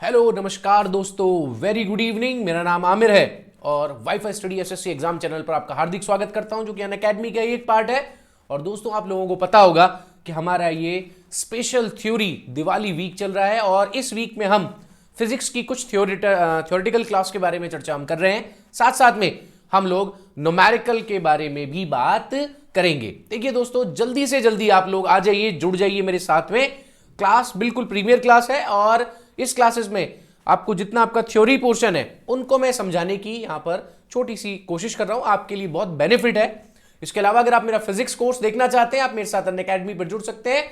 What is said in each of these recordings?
Hello नमस्कार दोस्तों, very good evening. मेरा नाम आमिर है और wifi study SSC exam channel पर आपका हार्दिक स्वागत करता हूं, जो कि अनअकैडमी का एक पार्ट है। और दोस्तों, आप लोगों को पता होगा कि हमारा ये स्पेशल थ्योरी दिवाली वीक चल रहा है और इस वीक में हम फिजिक्स की कुछ थ्योरेटिकल क्लास के बारे में चर्चा हम कर रहे हैं। साथ साथ में हम लोग न्यूमेरिकल के बारे में भी बात करेंगे। देखिए दोस्तों, जल्दी से जल्दी आप लोग आ जाइए, जुड़ जाइए मेरे साथ में। क्लास बिल्कुल प्रीमियर क्लास है और इस क्लासेस में आपको जितना आपका थ्योरी पोर्शन है उनको मैं समझाने की यहां पर छोटी सी कोशिश कर रहा हूं, आपके लिए बहुत बेनिफिट है। इसके अलावा अगर आप मेरा फिजिक्स कोर्स देखना चाहते हैं, आप मेरे साथ अनअकैडमी पर जुड़ सकते हैं।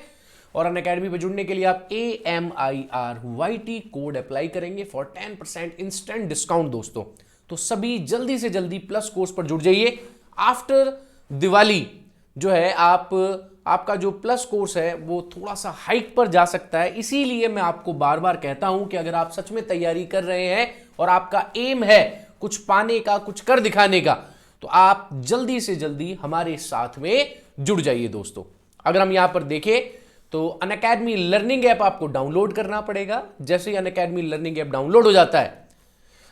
और अनअकैडमी पर जुड़ने के लिए आप AMIRYT कोड अप्लाई करेंगे फॉर 10% इंस्टेंट डिस्काउंट दोस्तों। तो सभी जल्दी से जल्दी प्लस कोर्स पर जुड़ जाइए। आफ्टर दिवाली जो है आपका जो प्लस कोर्स है वो थोड़ा सा हाइक पर जा सकता है। इसीलिए मैं आपको बार बार कहता हूं कि अगर आप सच में तैयारी कर रहे हैं और आपका एम है कुछ पाने का, कुछ कर दिखाने का, तो आप जल्दी से जल्दी हमारे साथ में जुड़ जाइए दोस्तों। अगर हम यहां पर देखें तो अनअकैडमी लर्निंग ऐप आपको डाउनलोड करना पड़ेगा। जैसे ही अनअकैडमी लर्निंग ऐप डाउनलोड हो जाता है,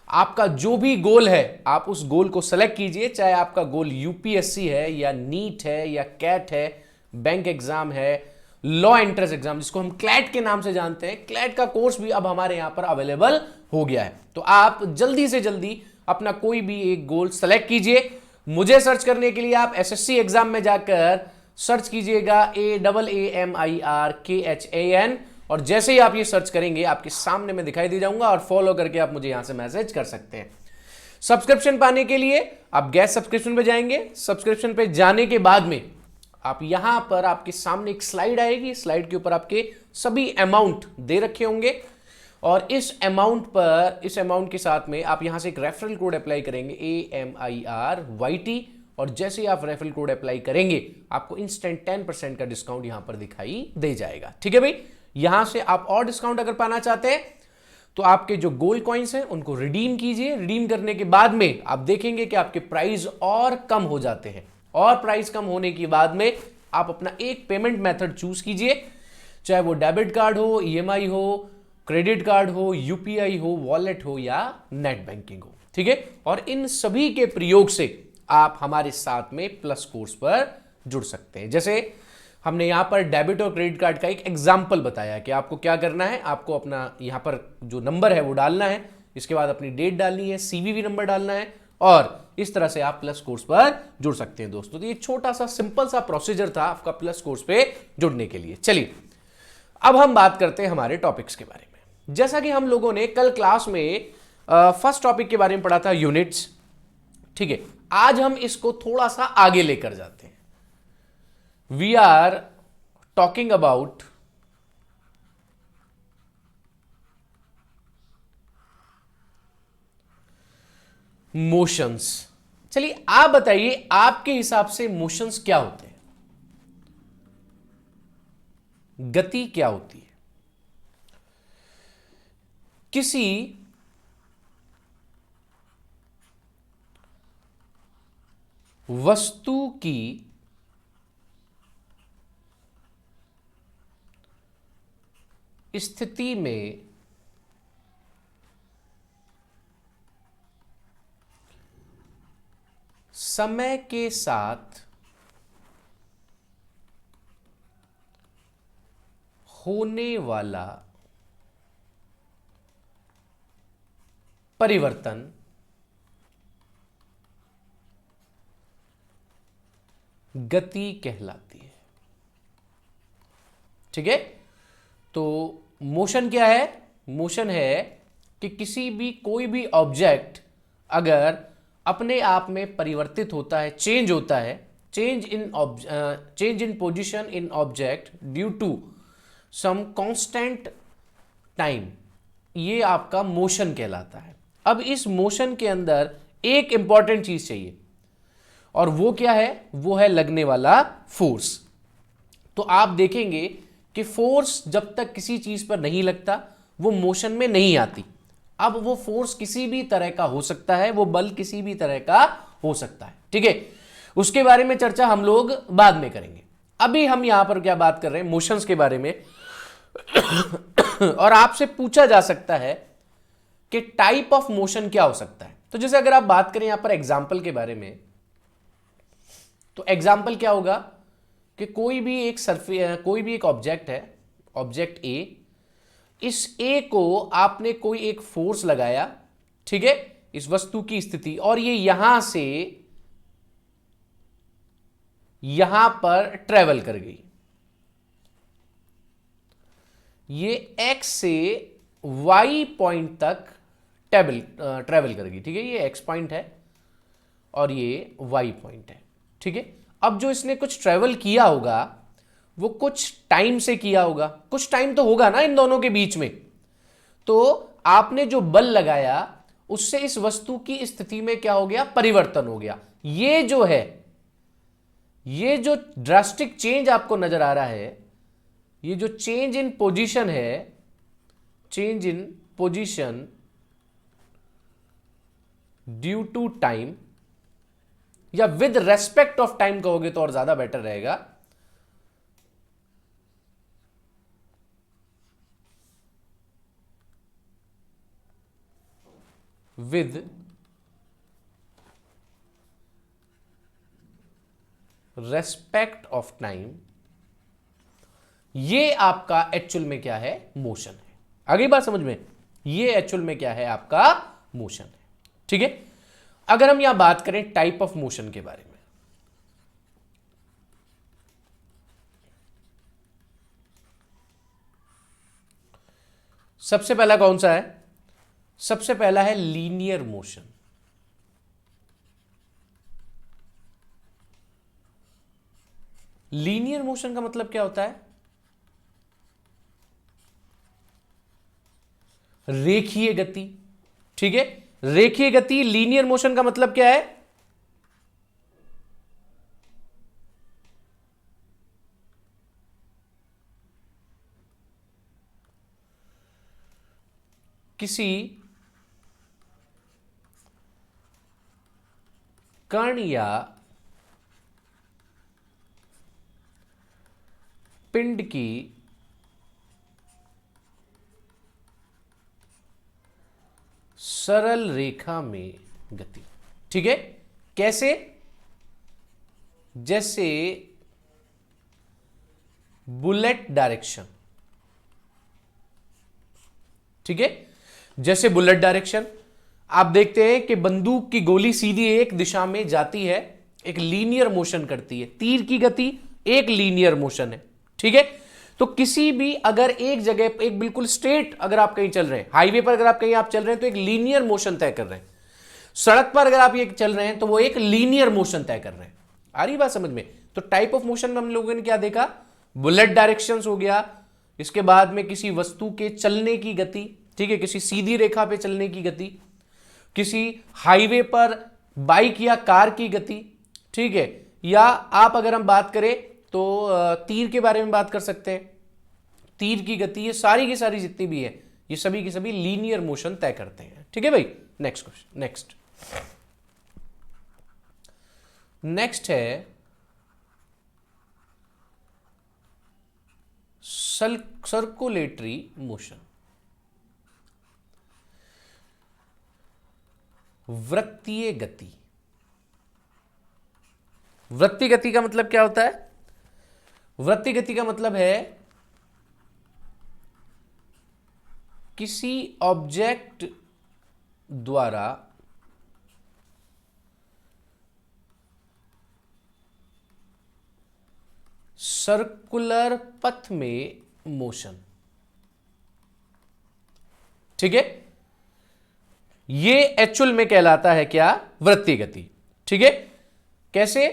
आपका जो भी गोल है आप उस गोल को सेलेक्ट कीजिए। चाहे आपका गोल यूपीएससी है या नीट है या कैट है, बैंक एग्जाम है, लॉ एंट्रेंस एग्जाम जिसको हम क्लैट के नाम से जानते हैं, क्लैट का कोर्स भी अब हमारे यहां पर अवेलेबल हो गया है। तो आप जल्दी से जल्दी अपना कोई भी एक गोल सेलेक्ट कीजिए। मुझे सर्च करने के लिए आप एसएससी एग्जाम में जाकर सर्च कीजिएगा AAMIRKHAN, और जैसे ही आप ये सर्च करेंगे आपके सामने मैं दिखाई दे जाऊंगा और फॉलो करके आप मुझे यहां से मैसेज कर सकते हैं। सब्सक्रिप्शन पाने के लिए आप गैस सब्सक्रिप्शन पे जाएंगे। सब्सक्रिप्शन पे जाने के बाद में आप यहां पर आपके सामने एक स्लाइड आएगी। स्लाइड के ऊपर आपके सभी अमाउंट दे रखे होंगे और इस अमाउंट के साथ में आप यहां से एक रेफरल कोड अप्लाई करेंगे AMIRYT, और जैसे ही आप रेफरल कोड अप्लाई करेंगे आपको इंस्टेंट 10% का डिस्काउंट यहां पर दिखाई दे जाएगा। ठीक है भाई, यहां से आप और डिस्काउंट अगर पाना चाहते हैं तो आपके जो गोल्ड कॉइन्स हैं उनको रिडीम कीजिए। रिडीम करने के बाद में आप देखेंगे कि आपके प्राइस और कम हो जाते हैं, और प्राइस कम होने के बाद में आप अपना एक पेमेंट मेथड चूज कीजिए, चाहे वो डेबिट कार्ड हो, EMI हो, क्रेडिट कार्ड हो, UPI हो, वॉलेट हो या नेट बैंकिंग हो। ठीक है, और इन सभी के प्रयोग से आप हमारे साथ में प्लस कोर्स पर जुड़ सकते हैं। जैसे हमने यहां पर डेबिट और क्रेडिट कार्ड का एक एग्जाम्पल बताया कि आपको क्या करना है। आपको अपना यहां पर जो नंबर है वो डालना है, इसके बाद अपनी डेट डालनी है, CVV नंबर डालना है, और इस तरह से आप प्लस कोर्स पर जुड़ सकते हैं दोस्तों। तो ये छोटा सा सिंपल सा प्रोसीजर था आपका प्लस कोर्स पे जुड़ने के लिए। चलिए अब हम बात करते हैं हमारे टॉपिक्स के बारे में। जैसा कि हम लोगों ने कल क्लास में फर्स्ट टॉपिक के बारे में पढ़ा था, यूनिट्स। ठीक है, आज हम इसको थोड़ा सा आगे लेकर जाते हैं। We are talking about motions. चलिए आप बताइए, आपके हिसाब से मोशंस क्या होते हैं, गति क्या होती है। किसी वस्तु की स्थिति में समय के साथ होने वाला परिवर्तन गति कहलाती है। ठीक है, तो मोशन क्या है? मोशन है कि कोई भी ऑब्जेक्ट अगर अपने आप में परिवर्तित होता है, चेंज होता है, change in position in object due to some constant time, ये आपका मोशन कहलाता है। अब इस मोशन के अंदर एक इंपॉर्टेंट चीज चाहिए, और वो क्या है? वो है लगने वाला फोर्स। तो आप देखेंगे कि फोर्स जब तक किसी चीज पर नहीं लगता वो मोशन में नहीं आती। अब वो फोर्स किसी भी तरह का हो सकता है, वो बल किसी भी तरह का हो सकता है। ठीक है, उसके बारे में चर्चा हम लोग बाद में करेंगे। अभी हम यहां पर क्या बात कर रहे हैं? मोशंस के बारे में। और आपसे पूछा जा सकता है कि टाइप ऑफ मोशन क्या हो सकता है। तो जैसे अगर आप बात करें यहां पर एग्जाम्पल के बारे में, तो एग्जाम्पल क्या होगा कि कोई भी एक ऑब्जेक्ट है, ऑब्जेक्ट ए, इस ए को आपने कोई एक फोर्स लगाया, ठीक है, इस वस्तु की स्थिति, और ये यहां से यहां पर ट्रेवल कर गई, ये एक्स से वाई पॉइंट तक ट्रेवल कर गई, ठीक है, ये एक्स पॉइंट है और ये वाई पॉइंट है, ठीक है। अब जो इसने कुछ ट्रेवल किया होगा वो कुछ टाइम से किया होगा, कुछ टाइम तो होगा ना इन दोनों के बीच में, तो आपने जो बल लगाया उससे इस वस्तु की स्थिति में क्या हो गया, परिवर्तन हो गया। ये जो है, ये जो ड्रास्टिक चेंज आपको नजर आ रहा है, ये जो चेंज इन पोजीशन है, change in position due to time, या विद रेस्पेक्ट ऑफ टाइम कहोगे तो और ज्यादा बेटर रहेगा, विद रेस्पेक्ट ऑफ टाइम, ये आपका एक्चुअल में क्या है, मोशन है। आगे बात समझ में, ये एक्चुअल में क्या है, आपका मोशन है, ठीक है। अगर हम यहां बात करें टाइप ऑफ मोशन के बारे में, सबसे पहला कौन सा है, सबसे पहला है लीनियर मोशन। लीनियर मोशन का मतलब क्या होता है, रेखीय गति, ठीक है। रेखीय गति, लीनियर मोशन का मतलब क्या है, किसी कण या पिंड की सरल रेखा में गति, ठीक है। कैसे, जैसे बुलेट डायरेक्शन, ठीक है, जैसे बुलेट डायरेक्शन। आप देखते हैं कि बंदूक की गोली सीधी एक दिशा में जाती है, एक लीनियर मोशन करती है, तीर की गति एक लीनियर मोशन है, ठीक है। तो किसी भी अगर एक जगह एक बिल्कुल स्ट्रेट अगर आप कहीं चल रहे हैं, हाईवे पर अगर आप कहीं आप चल रहे हैं तो एक लीनियर मोशन तय कर रहे हैं, सड़क पर अगर आप ये चल रहे हैं तो वो एक लीनियर मोशन तय कर रहे हैं। आ रही बात समझ में। तो टाइप ऑफ मोशन में हम लोगों ने क्या देखा, बुलेट डायरेक्शंस हो गया, इसके बाद में किसी वस्तु के चलने की गति, ठीक है, किसी सीधी रेखा पे चलने की गति, किसी हाईवे पर बाइक या कार की गति, ठीक है, या आप अगर हम बात करें तो तीर के बारे में बात कर सकते हैं, तीर की गति, ये सारी की सारी जितनी भी है ये सभी की सभी लीनियर मोशन तय करते हैं, ठीक है भाई। नेक्स्ट क्वेश्चन, नेक्स्ट है सर्कुलेटरी मोशन, वृत्तीय गति। वृत्तीय गति का मतलब क्या होता है, वृत्तीय गति का मतलब है किसी ऑब्जेक्ट द्वारा सर्कुलर पथ में मोशन, ठीक है, ये एक्चुअल में कहलाता है क्या, वृत्तीय गति, ठीक है। कैसे,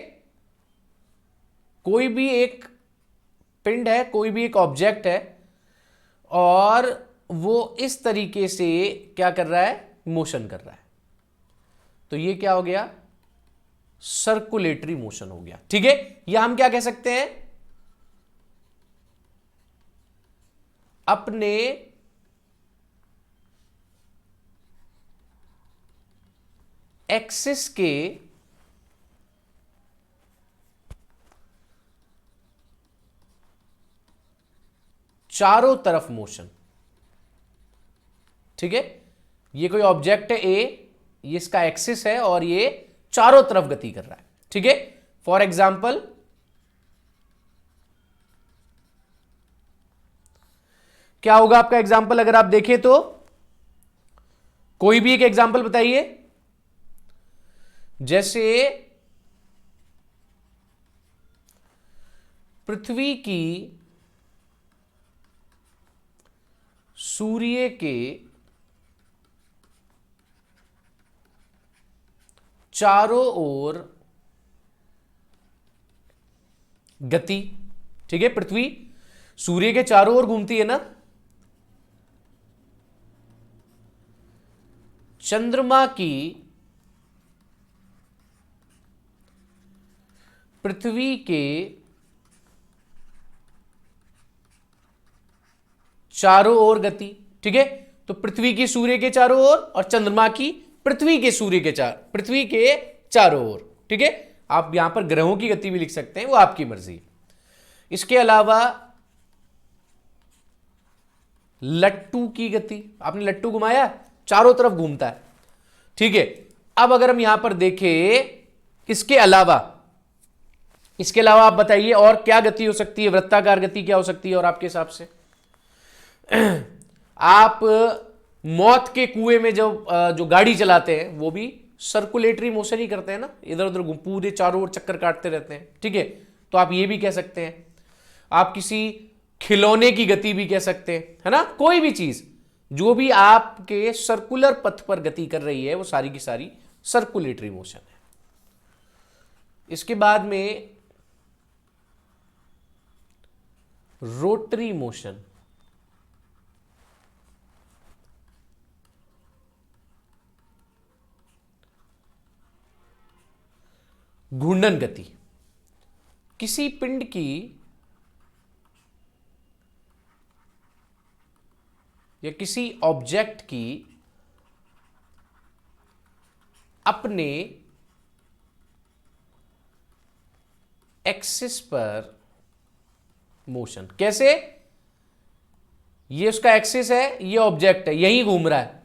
कोई भी एक पिंड है, कोई भी एक ऑब्जेक्ट है और वो इस तरीके से क्या कर रहा है, मोशन कर रहा है, तो ये क्या हो गया, सर्कुलेटरी मोशन हो गया, ठीक है। या हम क्या कह सकते हैं, अपने एक्सिस के चारों तरफ मोशन, ठीक है, ये कोई ऑब्जेक्ट है ए, ये इसका एक्सिस है और ये चारों तरफ गति कर रहा है, ठीक है। फॉर एग्जाम्पल क्या होगा आपका एग्जाम्पल, अगर आप देखें तो कोई भी एक एग्जाम्पल बताइए। जैसे पृथ्वी की सूर्य के चारों ओर गति, ठीक है। पृथ्वी सूर्य के चारों ओर घूमती है ना। चंद्रमा की पृथ्वी के चारों ओर गति, ठीक है। तो पृथ्वी की सूर्य के चारों ओर और चंद्रमा की पृथ्वी के चारों ओर, ठीक है। आप यहां पर ग्रहों की गति भी लिख सकते हैं, वो आपकी मर्जी। इसके अलावा लट्टू की गति, आपने लट्टू घुमाया, चारों तरफ घूमता है, ठीक है। अब अगर हम यहां पर देखें इसके अलावा आप बताइए और क्या गति हो सकती है, वृत्ताकार गति क्या हो सकती है और आपके हिसाब से। आप मौत के कुएं में जो गाड़ी चलाते हैं वो भी सर्कुलेटरी मोशन ही करते हैं ना, इधर उधर पूरे चारों ओर चक्कर काटते रहते हैं, ठीक है। तो आप ये भी कह सकते हैं। आप किसी खिलौने की गति भी कह सकते हैं, है ना। कोई भी चीज जो भी आपके सर्कुलर पथ पर गति कर रही है वो सारी की सारी सर्कुलेटरी मोशन है। इसके बाद में रोटरी मोशन, घूर्णन गति। किसी पिंड की या किसी ऑब्जेक्ट की अपने एक्सिस पर मोशन। कैसे, ये उसका एक्सिस है, ये ऑब्जेक्ट है, यहीं घूम रहा है,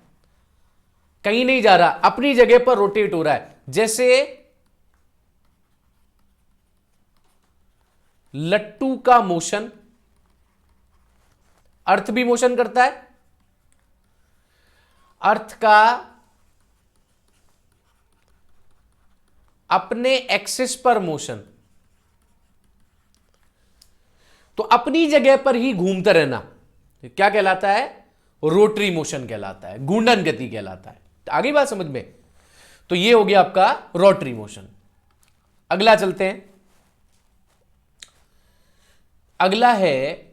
कहीं नहीं जा रहा, अपनी जगह पर रोटेट हो रहा है। जैसे लट्टू का मोशन, अर्थ भी मोशन करता है, अर्थ का अपने एक्सिस पर मोशन, तो अपनी जगह पर ही घूमता रहना क्या कहलाता है, रोटरी मोशन कहलाता है, घूर्णन गति कहलाता है। आगे बात समझ में। तो ये हो गया आपका रोटरी मोशन। अगला चलते हैं, अगला है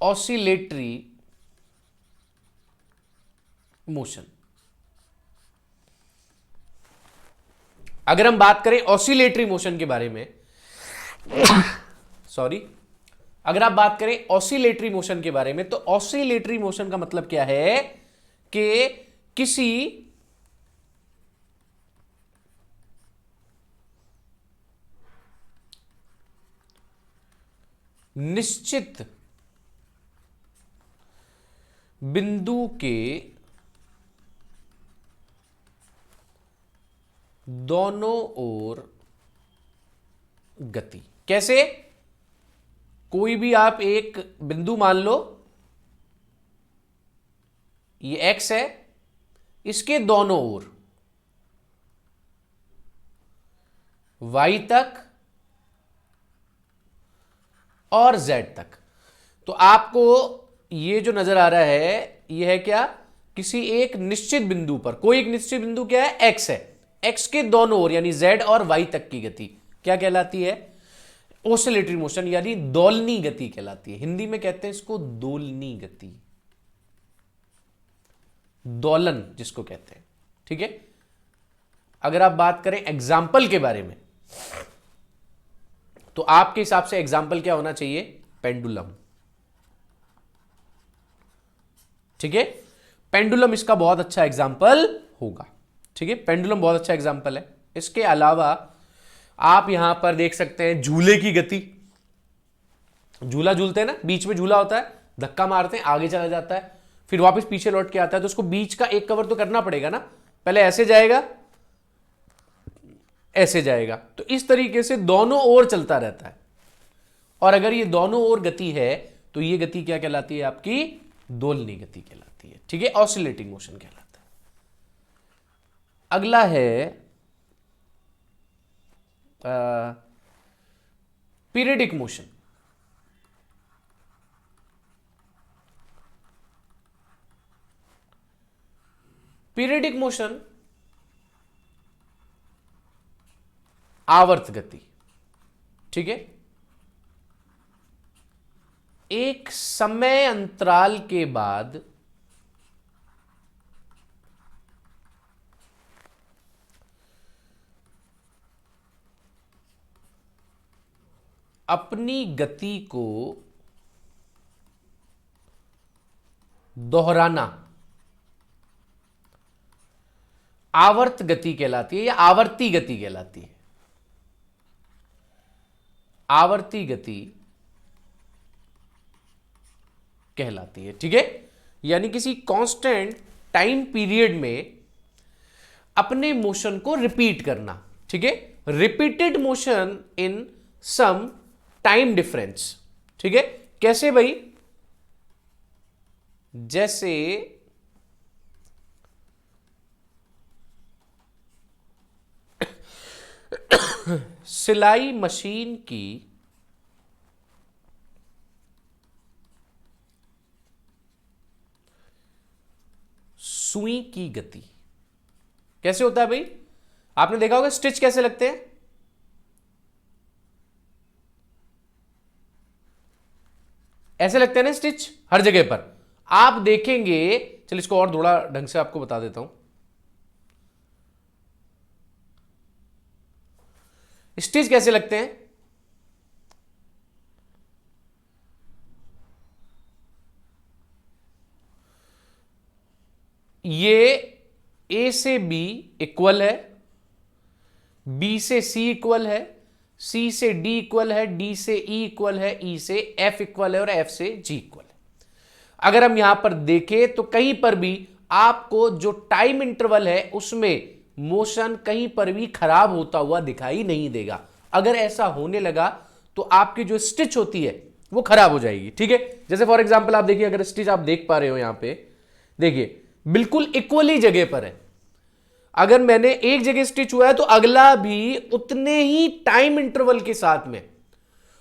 ऑसिलेटरी मोशन। अगर हम बात करें ऑसिलेटरी मोशन के बारे में, सॉरी, अगर आप बात करें ऑसिलेटरी मोशन के बारे में, तो ऑसिलेटरी मोशन का मतलब क्या है कि किसी निश्चित बिंदु के दोनों ओर गति। कैसे, कोई भी आप एक बिंदु मान लो, ये एक्स है, इसके दोनों ओर वाई तक और जेड तक। तो आपको ये जो नजर आ रहा है ये है क्या, किसी एक निश्चित बिंदु पर, कोई एक निश्चित बिंदु क्या है, एक्स है, एक्स के दोनों ओर यानी जेड और वाई तक की गति क्या कहलाती है, ऑसिलेटरी मोशन यानी दोलनी गति कहलाती है। हिंदी में कहते हैं इसको दोलनी गति, दोलन जिसको कहते हैं, ठीक है। अगर आप बात करें एग्जाम्पल के बारे में, तो आपके हिसाब से एग्जाम्पल क्या होना चाहिए, पेंडुलम, ठीक है। पेंडुलम इसका बहुत अच्छा एग्जाम्पल होगा, ठीक है। पेंडुलम बहुत अच्छा एग्जाम्पल है। इसके अलावा आप यहां पर देख सकते हैं झूले की गति, झूला झूलते हैं ना, बीच में झूला होता है, धक्का मारते हैं, आगे चला जाता है, फिर वापस पीछे लौट के आता है, तो उसको बीच का एक कवर तो करना पड़ेगा ना, पहले ऐसे जाएगा, ऐसे जाएगा, तो इस तरीके से दोनों ओर चलता रहता है। और अगर ये दोनों ओर गति है तो ये गति क्या कहलाती है आपकी? दोलनी गति कहलाती है। ठीक है, ऑसिलेटिंग मोशन कहलाता है। अगला है पीरियडिक मोशन। पीरियडिक मोशन आवर्त गति। ठीक है, एक समय अंतराल के बाद अपनी गति को दोहराना आवर्त गति कहलाती है या आवर्ती गति कहलाती है। आवर्ती गति कहलाती है। ठीक है, यानी किसी कांस्टेंट टाइम पीरियड में अपने मोशन को रिपीट करना। ठीक है, repeated motion in some time difference. ठीक है, कैसे भाई? जैसे सिलाई मशीन की सुई की गति। कैसे होता है भाई? आपने देखा होगा स्टिच कैसे लगते हैं, ऐसे लगते हैं ना स्टिच हर जगह पर। आप देखेंगे, चल इसको और थोड़ा ढंग से आपको बता देता हूं। स्टिच कैसे लगते हैं? ये ए से बी इक्वल है, बी से सी इक्वल है, सी से डी इक्वल है, डी से ई इक्वल है, ई से एफ इक्वल है और एफ से जी इक्वल है। अगर हम यहां पर देखें तो कहीं पर भी आपको जो टाइम इंटरवल है उसमें मोशन कहीं पर भी खराब होता हुआ दिखाई नहीं देगा। अगर ऐसा होने लगा तो आपकी जो स्टिच होती है वो खराब हो जाएगी। ठीक है, जैसे फॉर एग्जांपल आप देखिए, अगर स्टिच आप देख पा रहे हो यहां पे, देखिए बिल्कुल इक्वली जगह पर है। अगर मैंने एक जगह स्टिच हुआ है तो अगला भी उतने ही टाइम इंटरवल के साथ में,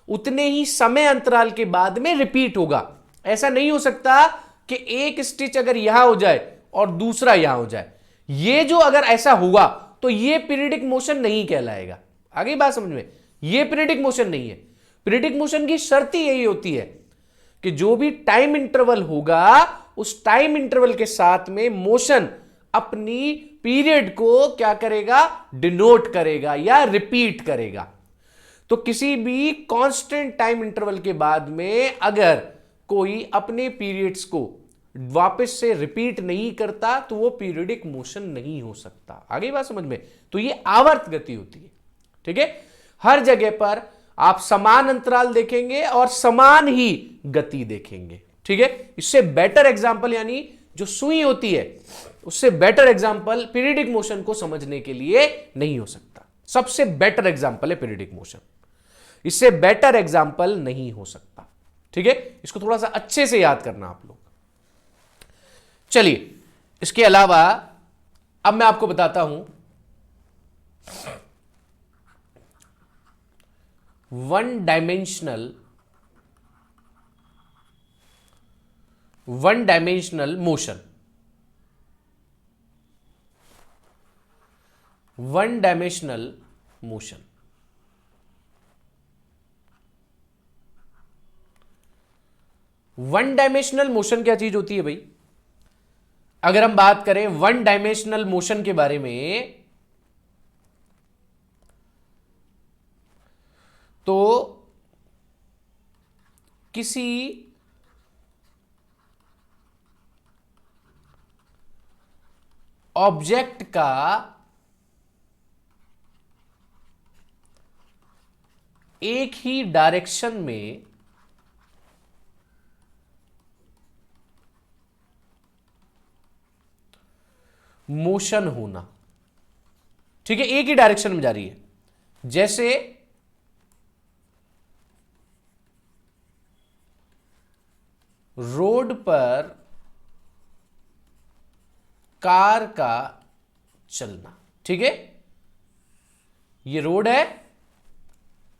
उतने ही समय अंतराल के बाद में रिपीट होगा। ऐसा नहीं हो सकता कि एक स्टिच अगर यहां हो जाए और दूसरा यहां हो जाए। ये जो अगर ऐसा हुआ तो ये पीरियडिक मोशन नहीं कहलाएगा। आगे बात समझ में? ये पीरियडिक मोशन नहीं है। पीरियडिक मोशन की शर्त ही यही होती है कि जो भी टाइम इंटरवल होगा उस टाइम इंटरवल के साथ में मोशन अपनी पीरियड को क्या करेगा? डिनोट करेगा या रिपीट करेगा। तो किसी भी कांस्टेंट टाइम इंटरवल के बाद में अगर कोई अपने पीरियड्स को वापस से रिपीट नहीं करता तो वो पीरियडिक मोशन नहीं हो सकता। आगे बात समझ में? तो ये आवर्त गति होती है। ठीक है, हर जगह पर आप समान अंतराल देखेंगे और समान ही गति देखेंगे। ठीक है, इससे बेटर एग्जांपल यानी जो सुई होती है उससे बेटर एग्जांपल पीरियडिक मोशन को समझने के लिए नहीं हो सकता। सबसे बेटर एग्जांपल है पीरियडिक मोशन, इससे बेटर एग्जांपल नहीं हो सकता। ठीक है, इसको थोड़ा सा अच्छे से याद करना आप लोग। चलिए, इसके अलावा अब मैं आपको बताता हूं one dimensional motion. One dimensional motion one dimensional motion क्या चीज होती है भाई? अगर हम बात करें वन डायमेंशनल मोशन के बारे में तो किसी ऑब्जेक्ट का एक ही डायरेक्शन में मोशन होना, ठीक है, एक ही डायरेक्शन में जा रही है। जैसे रोड पर कार का चलना, ठीक है, ये रोड है,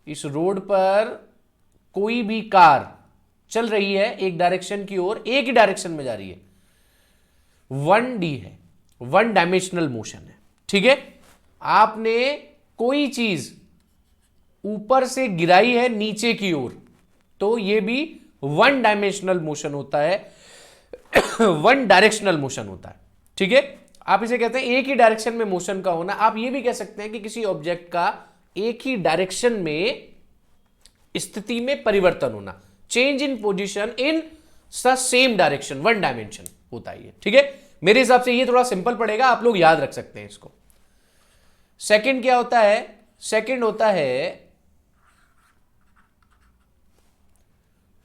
इस रोड पर कोई भी कार चल रही है एक डायरेक्शन की ओर, एक ही डायरेक्शन में जा रही है, 1D है, 1 डायमेंशनल मोशन है, ठीक है। आपने कोई चीज ऊपर से गिराई है नीचे की ओर, तो यह भी 1 डायमेंशनल मोशन होता है, 1 डायरेक्शनल मोशन होता है, ठीक है। आप इसे कहते हैं एक ही डायरेक्शन में मोशन का होना। आप यह भी कह सकते हैं कि किसी ऑब्जेक्ट का एक ही डायरेक्शन में स्थिति में परिवर्तन होना, change in position in the same direction, 1 dimension होता है ये, ठीक है। मेरे हिसाब से ये थोड़ा सिंपल पड़ेगा, आप लोग याद रख सकते हैं इसको। सेकंड क्या होता है? सेकंड होता है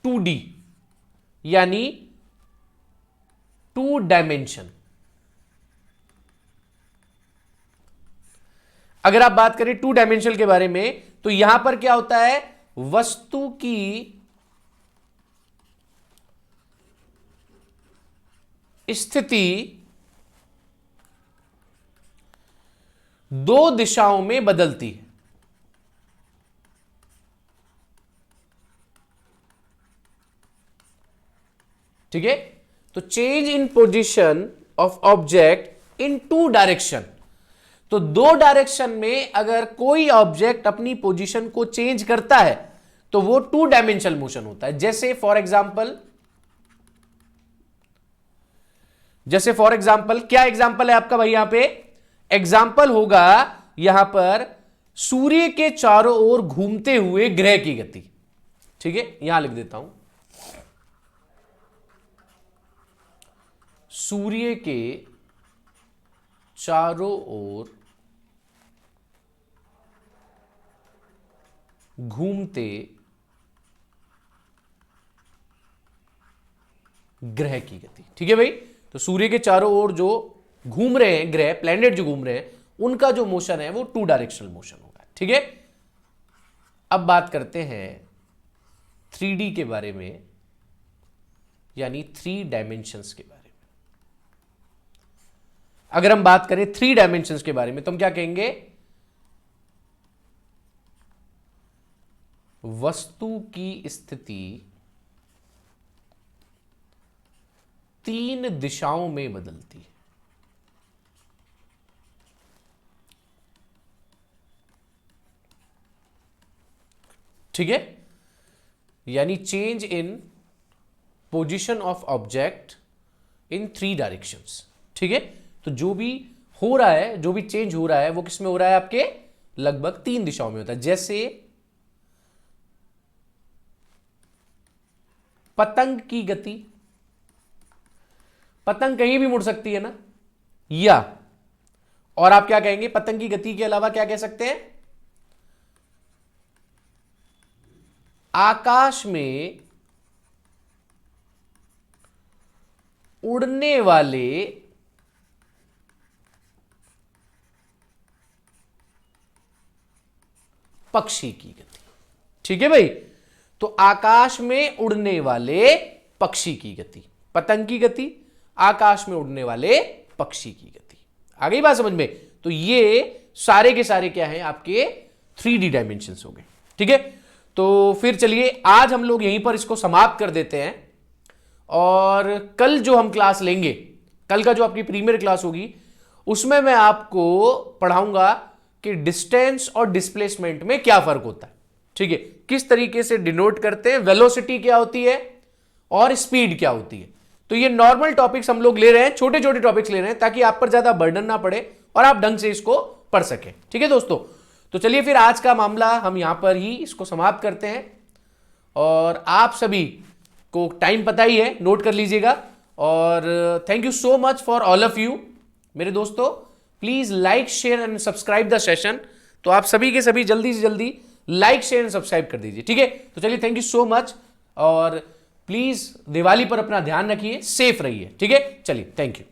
2D, यानी 2 डायमेंशन। अगर आप बात करें 2 डायमेंशन के बारे में, तो यहां पर क्या होता है, वस्तु की स्थिति 2 दिशाओं में बदलती है, ठीक है। तो change in position of object in 2 direction, तो 2 डायरेक्शन में अगर कोई ऑब्जेक्ट अपनी पोजीशन को चेंज करता है तो वो 2 डायमेंशनल मोशन होता है। जैसे फॉर एग्जांपल क्या एग्जांपल है आपका भाई? यहां पे एग्जांपल होगा यहां पर सूर्य के चारों ओर घूमते हुए ग्रह की गति, ठीक है। यहां लिख देता हूं, सूर्य के चारों ओर घूमते ग्रह की गति, ठीक है भाई। तो सूर्य के चारों ओर जो घूम रहे हैं ग्रह, प्लैनेट जो घूम रहे हैं, उनका जो मोशन है वो 2 डायरेक्शनल मोशन होगा, ठीक है। अब बात करते हैं 3D के बारे में, यानी 3 डायमेंशंस के बारे में। अगर हम बात करें 3 डायमेंशंस के बारे में तो हम क्या कहेंगे? वस्तु की स्थिति 3 दिशाओं में बदलती है, ठीक है, यानी change in position of object in 3 directions, ठीक है। तो जो भी हो रहा है, जो भी चेंज हो रहा है, वो किसमें हो रहा है? आपके लगभग 3 दिशाओं में होता है। जैसे पतंग की गति, पतंग कहीं भी मुड़ सकती है ना, या और आप क्या कहेंगे? पतंग की गति के अलावा क्या कह सकते हैं? आकाश में उड़ने वाले पक्षी की गति, ठीक है भाई। तो आकाश में उड़ने वाले पक्षी की गति, पतंग की गति, आकाश में उड़ने वाले पक्षी की गति। आ गई बात समझ में? तो ये सारे के सारे क्या हैं? आपके 3D डायमेंशंस हो गए, ठीक है। तो फिर चलिए आज हम लोग यहीं पर इसको समाप्त कर देते हैं, और कल जो हम क्लास लेंगे, कल का जो आपकी प्रीमियर क्लास होगी, उसमें मैं आपको पढ़ाऊंगा कि डिस्टेंस और डिस्प्लेसमेंट में क्या फर्क होता है, ठीक है, किस तरीके से डिनोट करते हैं, वेलोसिटी क्या होती है और स्पीड क्या होती है। तो ये नॉर्मल टॉपिक्स हम लोग ले रहे हैं, छोटे छोटे टॉपिक्स ले रहे हैं, ताकि आप पर ज्यादा बर्डन ना पड़े और आप ढंग से इसको पढ़ सकें, ठीक है दोस्तों। तो चलिए फिर आज का मामला हम यहां पर ही इसको समाप्त करते हैं, और आप सभी को टाइम पता ही है, नोट कर लीजिएगा। और thank you so much for all of you मेरे दोस्तों। Please like share and subscribe the session. तो आप सभी के सभी जल्दी से जल्दी लाइक शेयर एंड सब्सक्राइब कर दीजिए, ठीक है। तो चलिए थैंक यू सो मच, और प्लीज दिवाली पर अपना ध्यान रखिए, सेफ रहिए, ठीक है। चलिए थैंक यू।